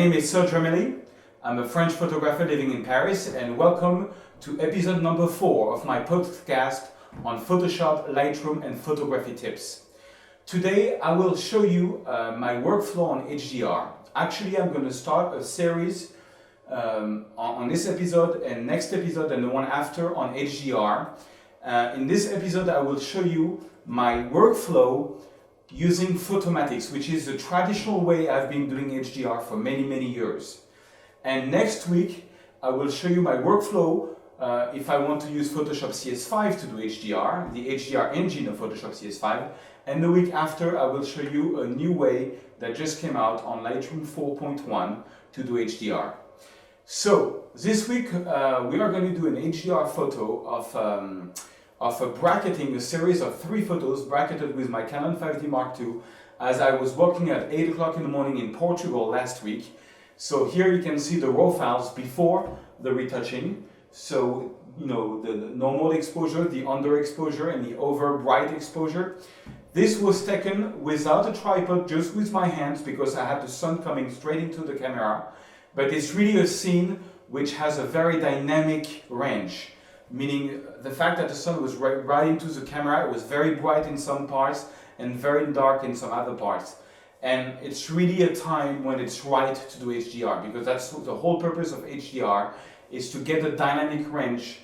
name is Serge Ramelli. I'm a French photographer living in Paris, and welcome to episode number 4 of my podcast on Photoshop, Lightroom and photography tips. Today I will show you my workflow on HDR. Actually, I'm going to start a series on this episode and next episode and the one after on HDR. In this episode I will show you my workflow using Photomatix, which is the traditional way I've been doing HDR for many years. And next week I will show you my workflow if I want to use Photoshop CS5 to do HDR, the HDR engine of Photoshop CS5. And the week after I will show you a new way that just came out on Lightroom 4.1 to do HDR. So this week we are going to do an HDR photo of bracketing a series of 3 photos bracketed with my Canon 5D Mark II as I was working at 8 o'clock in the morning in Portugal last week. So here you can see the raw files before the retouching. So, you know, the normal exposure, the underexposure and the over bright exposure. This was taken without a tripod, just with my hands because I had the sun coming straight into the camera. But it's really a scene which has a very dynamic range. Meaning the fact that the sun was right into the camera, it was very bright in some parts and very dark in some other parts. And it's really a time when it's right to do HDR, because that's the whole purpose of HDR, is to get a dynamic range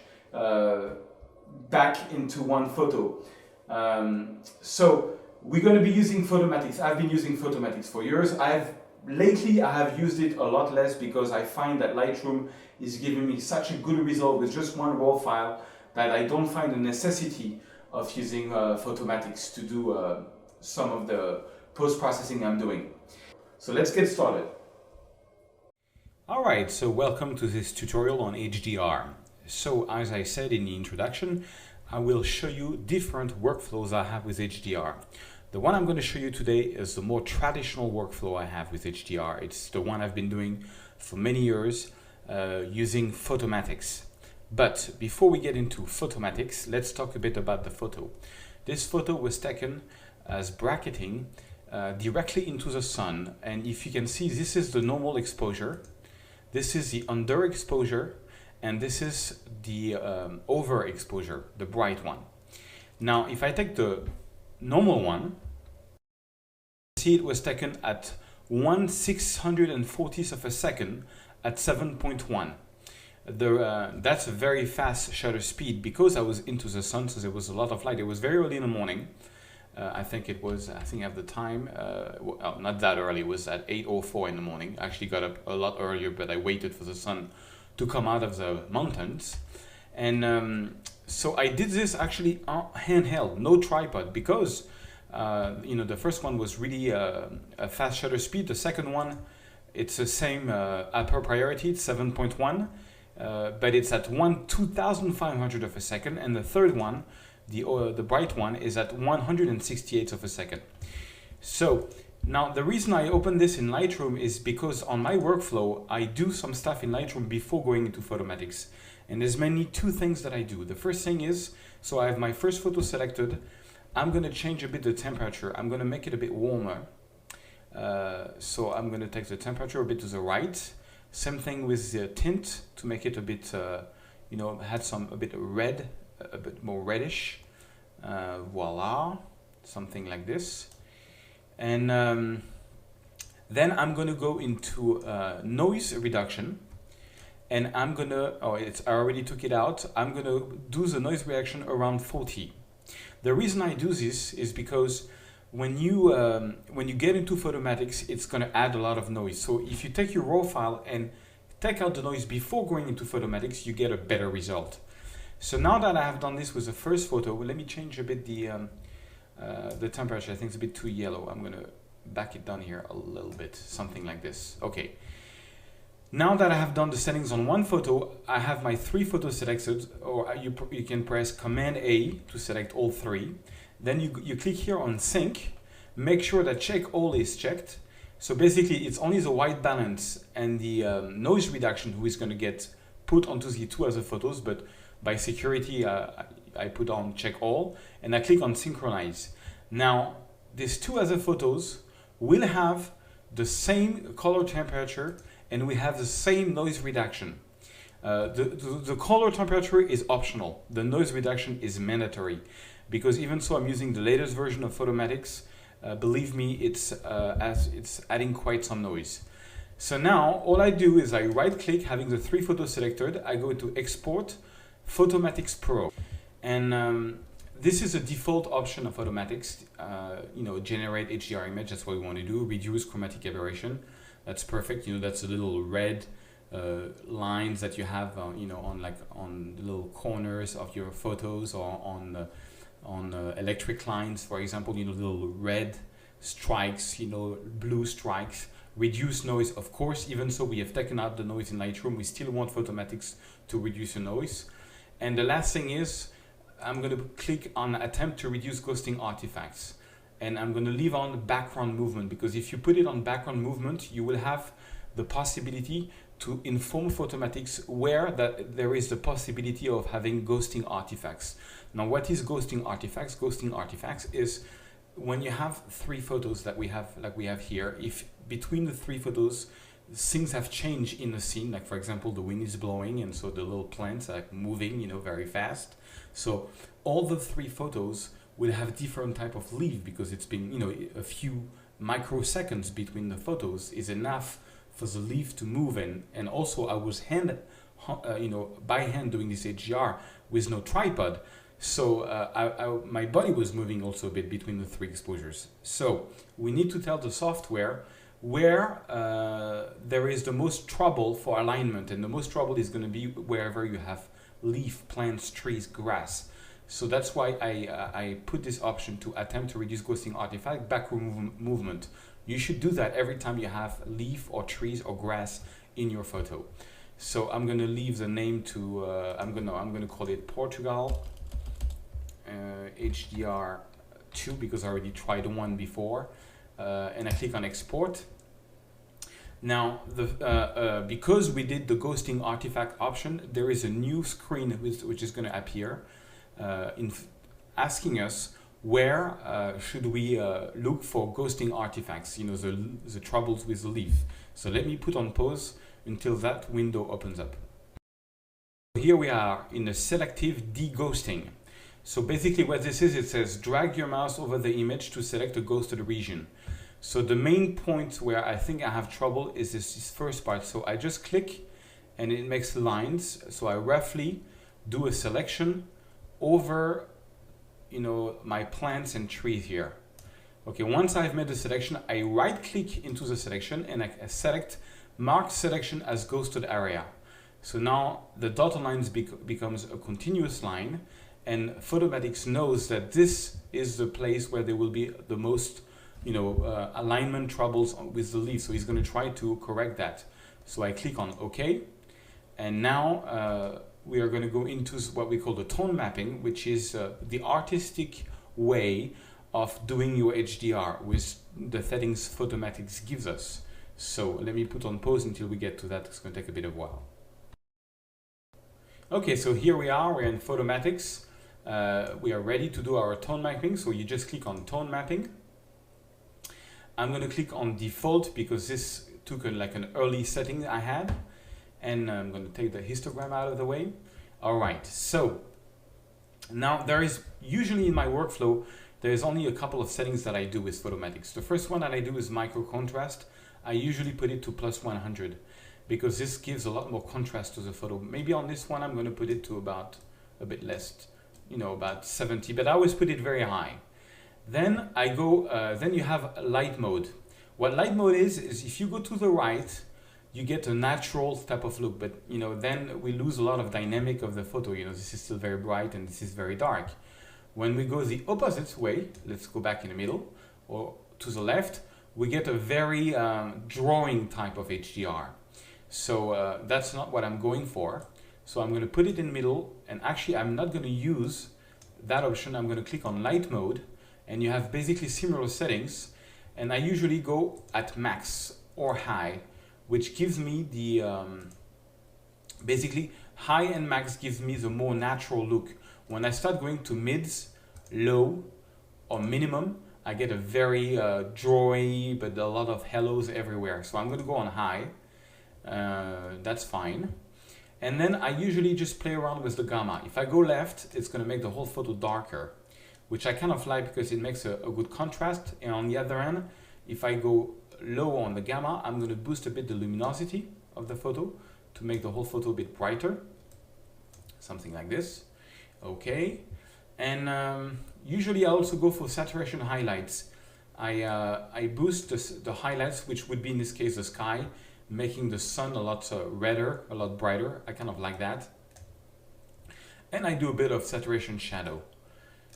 back into one photo. So we're going to be using Photomatix. I've been using Photomatix for years. Lately I have used it a lot less because I find that Lightroom is giving me such a good result with just one raw file that I don't find the necessity of using Photomatix to do some of the post-processing I'm doing. So let's get started. Alright, so welcome to this tutorial on HDR. So as I said in the introduction, I will show you different workflows I have with HDR. The one I'm going to show you today is the more traditional workflow I have with HDR. It's the one I've been doing for many years using Photomatix. But before we get into Photomatix, let's talk a bit about the photo. This photo was taken as bracketing directly into the sun. And if you can see, this is the normal exposure. This is the underexposure. And this is the overexposure, the bright one. Now, if I take the normal one, see it was taken at 1/640th of a second at 7.1. That's a very fast shutter speed because I was into the sun, so there was a lot of light. It was very early in the morning. I think at the time, well, not that early, it was at 8:04 in the morning. I actually got up a lot earlier, but I waited for the sun to come out of the mountains. And so I did this actually handheld, no tripod, because you know, the first one was really a fast shutter speed. The second one, it's the same upper priority, it's 7.1, but it's at 1/2500th of a second. And the third one, the bright one, is at 168th of a second. So now the reason I opened this in Lightroom is because on my workflow, I do some stuff in Lightroom before going into Photomatix. And there's mainly 2 things that I do. The first thing is, so I have my first photo selected. I'm going to change a bit the temperature. I'm going to make it a bit warmer. So I'm going to take the temperature a bit to the right. Same thing with the tint to make it a bit, you know, had a bit red, a bit more reddish. Voila, something like this. And then I'm going to go into noise reduction. And I'm going to, I already took it out. I'm going to do the noise reduction around 40. The reason I do this is because when you get into Photomatix, it's going to add a lot of noise. So if you take your raw file and take out the noise before going into Photomatix, you get a better result. So now that I have done this with the first photo, let me change a bit the temperature. I think it's a bit too yellow. I'm going to back it down here a little bit, something like this. Okay. Now that I have done the settings on one photo, I have my 3 photos selected, or you can press Command A to select all 3. Then you click here on Sync, make sure that Check All is checked. So basically it's only the white balance and the noise reduction who is going to get put onto the 2 other photos, but by security I put on Check All and I click on Synchronize. Now these 2 other photos will have the same color temperature and we have the same noise reduction. The color temperature is optional. The noise reduction is mandatory, because even so I'm using the latest version of Photomatix. Believe me, it's adding quite some noise. So now all I do is I right click, having the 3 photos selected, I go to Export, Photomatix Pro. And this is a default option of Photomatix. Generate HDR image, that's what we want to do. Reduce chromatic aberration, that's perfect. That's the little red lines that you have, on the little corners of your photos, or on electric lines, for example. Little red strikes, blue strikes. Reduce noise, of course. Even so, we have taken out the noise in Lightroom. We still want Photomatix to reduce the noise. And the last thing is, I'm going to click on attempt to reduce ghosting artifacts. And I'm going to leave on background movement, because if you put it on background movement, you will have the possibility to inform Photomatix where that there is the possibility of having ghosting artifacts. Now, what is ghosting artifacts? Ghosting artifacts is when you have 3 photos that we have, like we have here, if between the 3 photos things have changed in the scene, like for example the wind is blowing and so the little plants are moving very fast, so all the 3 photos will have different type of leaf, because it's been a few microseconds between the photos is enough for the leaf to move. And also I was by hand doing this HDR with no tripod. So my body was moving also a bit between the 3 exposures. So we need to tell the software where there is the most trouble for alignment, and the most trouble is going to be wherever you have leaf, plants, trees, grass. So that's why I put this option to attempt to reduce ghosting artifact backward movement. You should do that every time you have leaf or trees or grass in your photo. So I'm going to leave the name to I'm going to call it Portugal HDR2, because I already tried one before, and I click on export. Now because we did the ghosting artifact option, there is a new screen which is going to appear asking us where should we look for ghosting artifacts, the troubles with the leaf. So let me put on pause until that window opens up. Here we are in the Selective D Ghosting. So basically what this is, it says drag your mouse over the image to select a ghosted region. So the main point where I think I have trouble is this first part. So I just click and it makes lines. So I roughly do a selection over my plants and trees here. Okay, once I've made the selection, I right click into the selection and I select mark selection as ghosted area. So now the dotted lines becomes a continuous line, and Photomatix knows that this is the place where there will be the most alignment troubles with the leaf. So he's going to try to correct that. So I click on OK, and now we are going to go into what we call the tone mapping, which is the artistic way of doing your HDR with the settings Photomatix gives us. So let me put on pause until we get to that. It's going to take a bit of a while. Okay, so here we are, we're in Photomatix. We are ready to do our tone mapping. So you just click on tone mapping. I'm going to click on default because this took like an early setting I had. And I'm going to take the histogram out of the way. All right, so now there is usually in my workflow, there's only a couple of settings that I do with Photomatix. The first one that I do is micro contrast. I usually put it to +100 because this gives a lot more contrast to the photo. Maybe on this one, I'm going to put it to about a bit less, about 70, but I always put it very high. Then I go, then you have light mode. What light mode is if you go to the right, you get a natural type of look, but then we lose a lot of dynamic of the photo. This is still very bright and this is very dark. When we go the opposite way, let's go back in the middle or to the left, we get a very drawing type of HDR. So that's not what I'm going for. So I'm going to put it in the middle, and actually I'm not going to use that option. I'm going to click on light mode, and you have basically similar settings, and I usually go at max or high, which gives me the basically high and max gives me the more natural look. When I start going to mids, low or minimum, I get a very drawy but a lot of halos everywhere. So I'm going to go on high, That's fine. And then I usually just play around with the gamma. If I go left, it's going to make the whole photo darker, which I kind of like because it makes a good contrast. And on the other end, if I go low on the gamma, I'm going to boost a bit the luminosity of the photo to make the whole photo a bit brighter. Something like this. Okay. And usually I also go for saturation highlights. I boost the highlights, which would be in this case the sky, making the sun a lot redder, a lot brighter. I kind of like that. And I do a bit of saturation shadow.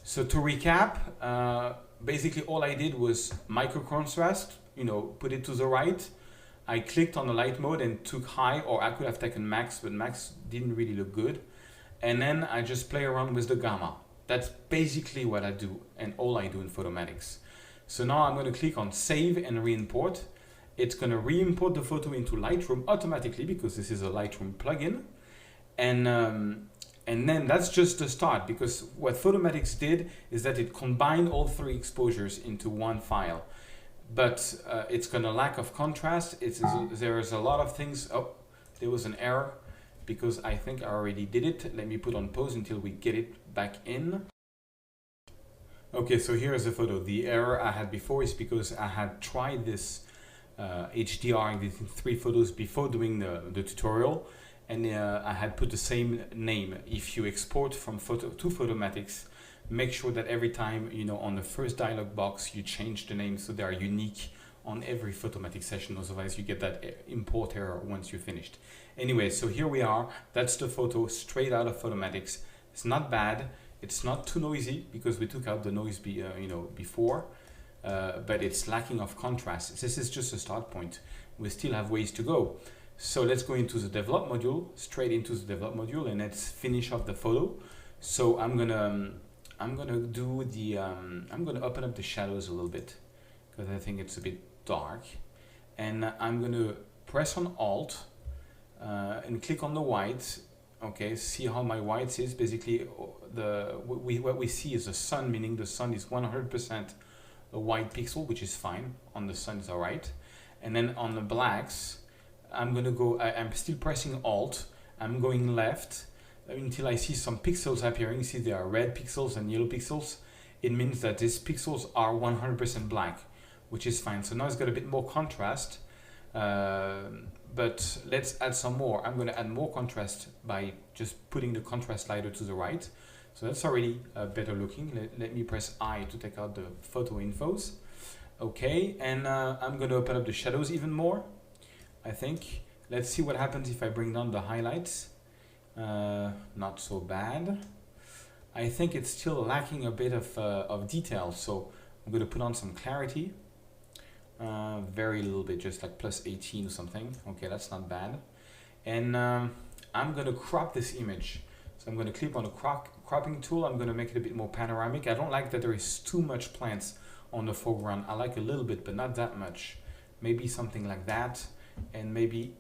So to recap, basically all I did was micro contrast, put it to the right. I clicked on the light mode and took high, or I could have taken max, but max didn't really look good. And then I just play around with the gamma. That's basically what I do and all I do in Photomatix. So now I'm going to click on save and re-import. It's going to re-import the photo into Lightroom automatically because this is a Lightroom plugin. And then that's just the start, because what Photomatix did is that it combined all three exposures into one file. But it's going to lack of contrast. There's a lot of things. Oh, there was an error because I think I already did it. Let me put on pause until we get it back in. Okay, so here is the photo. The error I had before is because I had tried this HDR, these three photos before doing the tutorial, and I had put the same name. If you export from photo to Photomatix, make sure that every time, on the first dialog box, you change the name so they are unique on every Photomatix session. Otherwise, you get that import error once you're finished. Anyway, so here we are. That's the photo straight out of Photomatix. It's not bad. It's not too noisy because we took out the noise before. But it's lacking of contrast. This is just a start point. We still have ways to go. So let's go into the develop module, straight into the develop module, and let's finish off the photo. So I'm gonna open up the shadows a little bit because I think it's a bit dark, and I'm gonna press on Alt and click on the white. Okay, see how my whites is basically what we see is the sun, meaning the sun is 100% a white pixel, which is fine. On the sun is all right. And then on the blacks, I'm gonna go. I'm still pressing Alt. I'm going left until I see some pixels appearing. See, there are red pixels and yellow pixels. It means that these pixels are 100% black, which is fine. So now it's got a bit more contrast. But let's add some more. I'm going to add more contrast by just putting the contrast slider to the right. So that's already better looking. Let me press I to take out the photo infos. Okay, and I'm going to open up the shadows even more, I think. Let's see what happens if I bring down the highlights. Not so bad. I think it's still lacking a bit of detail, so I'm going to put on some clarity. Very little bit, just like plus 18 or something. Okay, that's not bad. And I'm going to crop this image. So I'm going to click on the cropping tool. I'm going to make it a bit more panoramic. I don't like that there is too much plants on the foreground. I like a little bit, but not that much. Maybe something like that. And maybe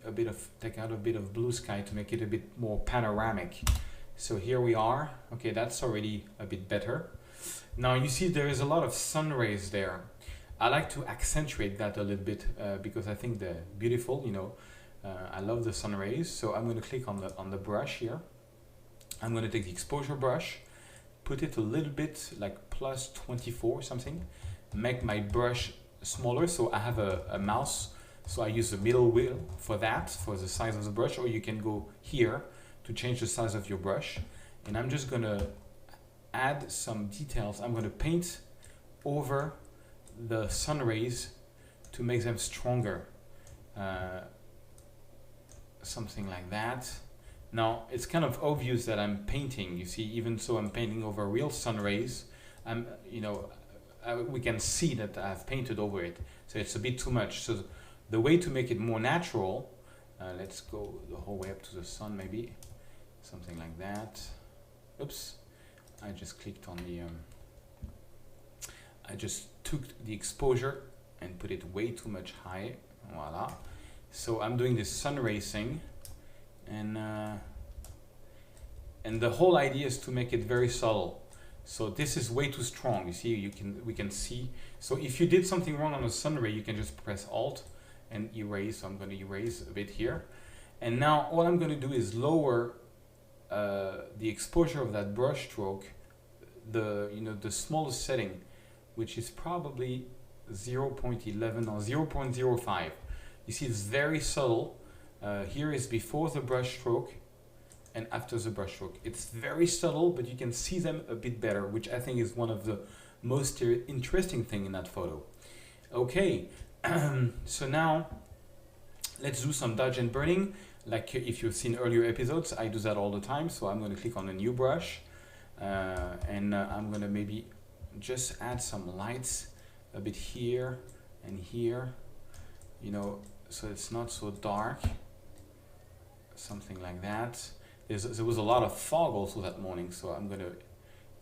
take out a bit of blue sky to make it a bit more panoramic. So here we are. Okay, that's already a bit better. Now you see there is a lot of sun rays there. I like to accentuate that a little bit because I think they're beautiful, I love the sun rays. So I'm going to click on the brush here. I'm going to take the exposure brush, put it a little bit like plus 24 or something, make my brush smaller. So I have a mouse, so I use the middle wheel for that, for the size of the brush, or you can go here to change the size of your brush. And I'm just going to add some details. I'm going to paint over the sun rays to make them stronger, something like that. Now it's kind of obvious that I'm painting, you see, even so I'm painting over real sun rays. We can see that I've painted over it, so it's a bit too much. So the way to make it more natural, let's go the whole way up to the sun, maybe something like that. Oops, I just clicked on the I just took the exposure and put it way too much high. Voila. So I'm doing this sun rays thing, and the whole idea is to make it very subtle. So this is way too strong. You see, we can see. So if you did something wrong on a sun ray, you can just press Alt and erase. So I'm going to erase a bit here. And now all I'm going to do is lower the exposure of that brush stroke, the smallest setting, which is probably 0.11 or 0.05. You see, it's very subtle. Here is before the brush stroke and after the brush stroke. It's very subtle, but you can see them a bit better, which I think is one of the most interesting thing in that photo. Okay, so now let's do some dodge and burning. Like if you've seen earlier episodes, I do that all the time. So I'm going to click on a new brush, and I'm going to maybe just add some lights a bit here and here, so it's not so dark, something like that. There was a lot of fog also that morning, so I'm going to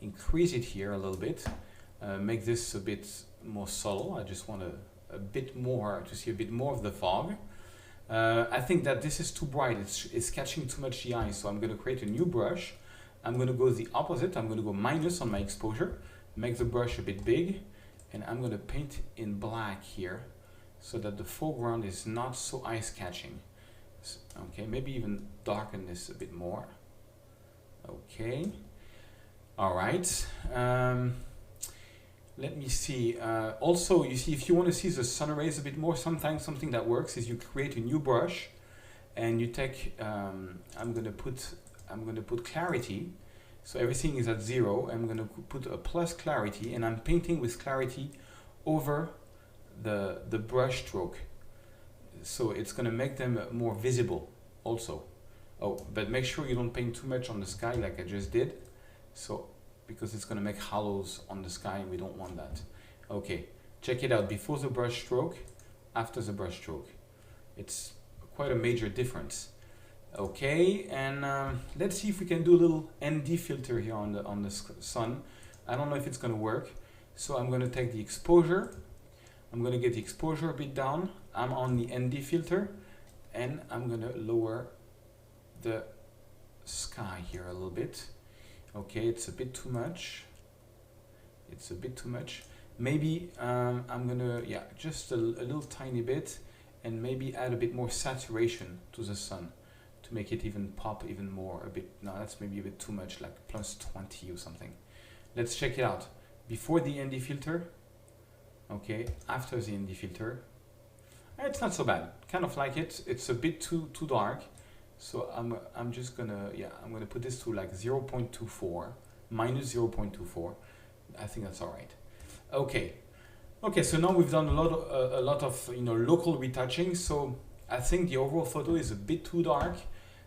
increase it here a little bit, make this a bit more subtle. I just want a bit more to see a bit more of the fog. I think that this is too bright, it's catching too much the eye, so I'm going to create a new brush. I'm going to go the opposite. I'm going to go minus on my exposure, make the brush a bit big, and I'm going to paint in black here so that the foreground is not so eye-catching. Okay, maybe even darken this a bit more. Okay, all right. Let me see. Also, you see, if you want to see the sun rays a bit more, sometimes something that works is you create a new brush, and you take. I'm gonna put clarity, so everything is at 0. I'm gonna put a plus clarity, and I'm painting with clarity over the brush stroke, so it's gonna make them more visible also. Oh, but make sure you don't paint too much on the sky like I just did, so because it's going to make hollows on the sky and we don't want that. Okay, check it out, before the brush stroke, after the brush stroke. It's quite a major difference. Okay, and let's see if we can do a little ND filter here on the sun. I don't know if it's going to work, so I'm going to take the exposure. I'm going to get the exposure a bit down. I'm on the ND filter, and I'm going to lower the sky here a little bit. Okay, it's a bit too much. It's a bit too much. Maybe I'm gonna, just a little tiny bit, and maybe add a bit more saturation to the sun to make it even pop even more a bit. No, that's maybe a bit too much, like plus 20 or something. Let's check it out. Before the ND filter, okay, after the ND filter, it's not so bad. Kind of like it. It's a bit too dark. So I'm just gonna I'm gonna put this to like 0.24, minus 0.24. I think that's all right. Okay, so now we've done a lot of local retouching. So I think the overall photo is a bit too dark,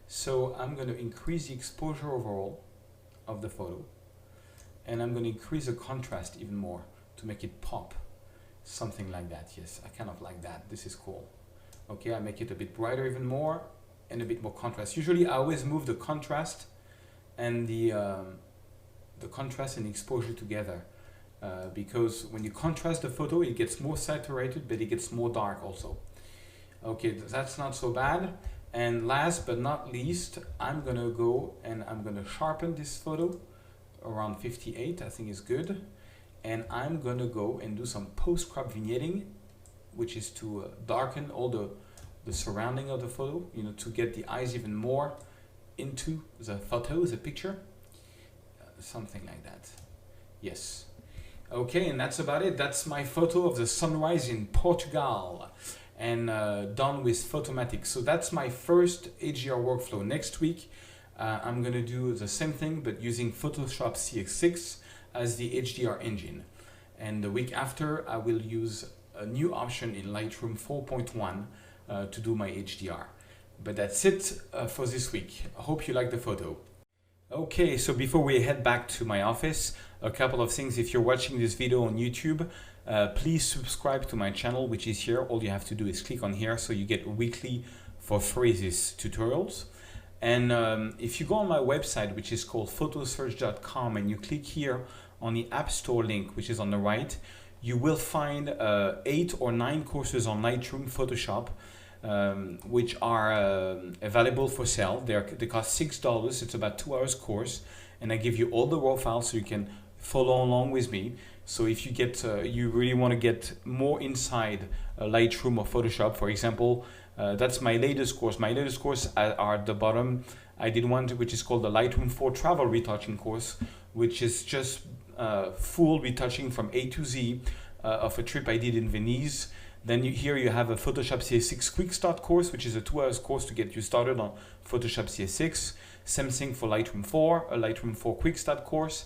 so I'm going to increase the exposure overall of the photo, and I'm going to increase the contrast even more to make it pop, something like that. Yes, I kind of like that. This is cool. Okay, I make it a bit brighter even more and a bit more contrast. Usually I always move the contrast and the contrast and exposure together, because when you contrast the photo, it gets more saturated, but it gets more dark also. Okay, that's not so bad. And last but not least, I'm gonna go and I'm gonna sharpen this photo around 58, I think is good. And I'm gonna go and do some post-crop vignetting, which is to darken all the surrounding of the photo, to get the eyes even more into the photo, the picture, something like that. Yes. Okay, and that's about it. That's my photo of the sunrise in Portugal, and done with Photomatix. So that's my first HDR workflow. Next week, I'm gonna do the same thing, but using Photoshop CX6 as the HDR engine. And the week after, I will use a new option in Lightroom 4.1 to do my HDR. But that's it for this week. I hope you like the photo. Okay, so before we head back to my office, a couple of things. If you're watching this video on YouTube, please subscribe to my channel, which is here. All you have to do is click on here, so you get weekly for free these tutorials. And if you go on my website, which is called photoserge.com, and you click here on the App Store link, which is on the right, you will find 8 or 9 courses on Lightroom Photoshop, which are available for sale. They cost $6. It's about 2 hours course, and I give you all the raw files so you can follow along with me. So if you get, you really want to get more inside Lightroom or Photoshop, for example, that's my latest course. My latest course are at the bottom. I did one which is called the Lightroom 4 Travel Retouching course, which is just full retouching from A to Z of a trip I did in Venice. Then here you have a Photoshop CS6 Quick Start course, which is a 2 hours course to get you started on Photoshop CS6. Same thing for Lightroom 4, a Lightroom 4 Quick Start course.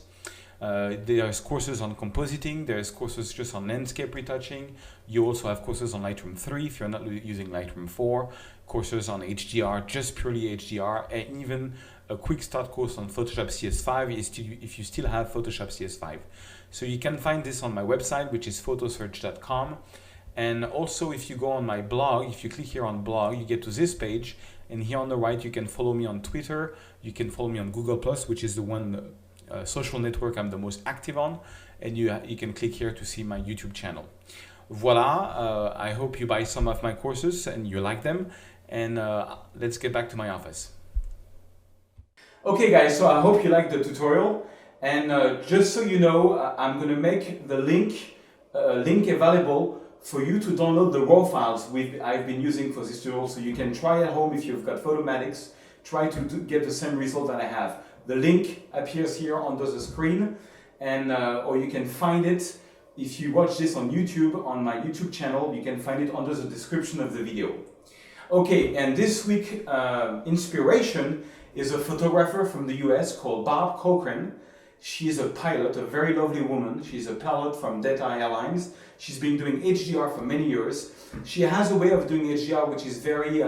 There's courses on compositing, there's courses just on landscape retouching. You also have courses on Lightroom 3 if you're not using Lightroom 4, courses on HDR, just purely HDR, and even a quick start course on Photoshop CS5 if you still have Photoshop CS5. So you can find this on my website, which is photoserge.com. And also if you go on my blog, if you click here on blog, you get to this page, and here on the right you can follow me on Twitter, you can follow me on Google+, which is the one social network I'm the most active on, and you can click here to see my YouTube channel. Voila, I hope you buy some of my courses and you like them, and let's get back to my office. Okay guys, so I hope you liked the tutorial, and just so you know, I'm going to make the link available for you to download the raw files I've been using for this tutorial, so you can try at home if you've got Photomatix, try to get the same result that I have. The link appears here under the screen, and or you can find it if you watch this on YouTube, on my YouTube channel. You can find it under the description of the video. Okay, and this week inspiration is a photographer from the US called Barb Cochran. She's a pilot, a very lovely woman. She's a pilot from Delta Airlines. She's been doing HDR for many years. She has a way of doing HDR which is very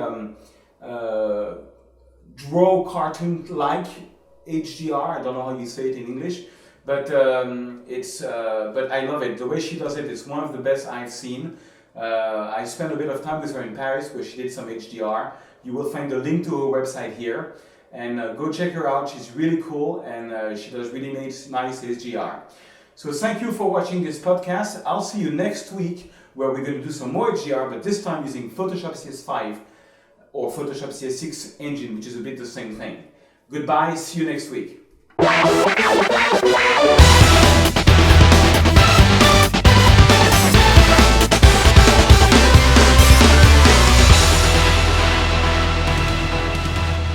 draw cartoon-like HDR. I don't know how you say it in English, but but I love it. The way she does it is one of the best I've seen. I spent a bit of time with her in Paris where she did some HDR. You will find the link to her website here, and go check her out. She's really cool, and she does really nice HDR. So thank you for watching this podcast. I'll see you next week where we're going to do some more HDR, but this time using Photoshop CS5 or Photoshop CS6 engine, which is a bit the same thing. Goodbye, see you next week.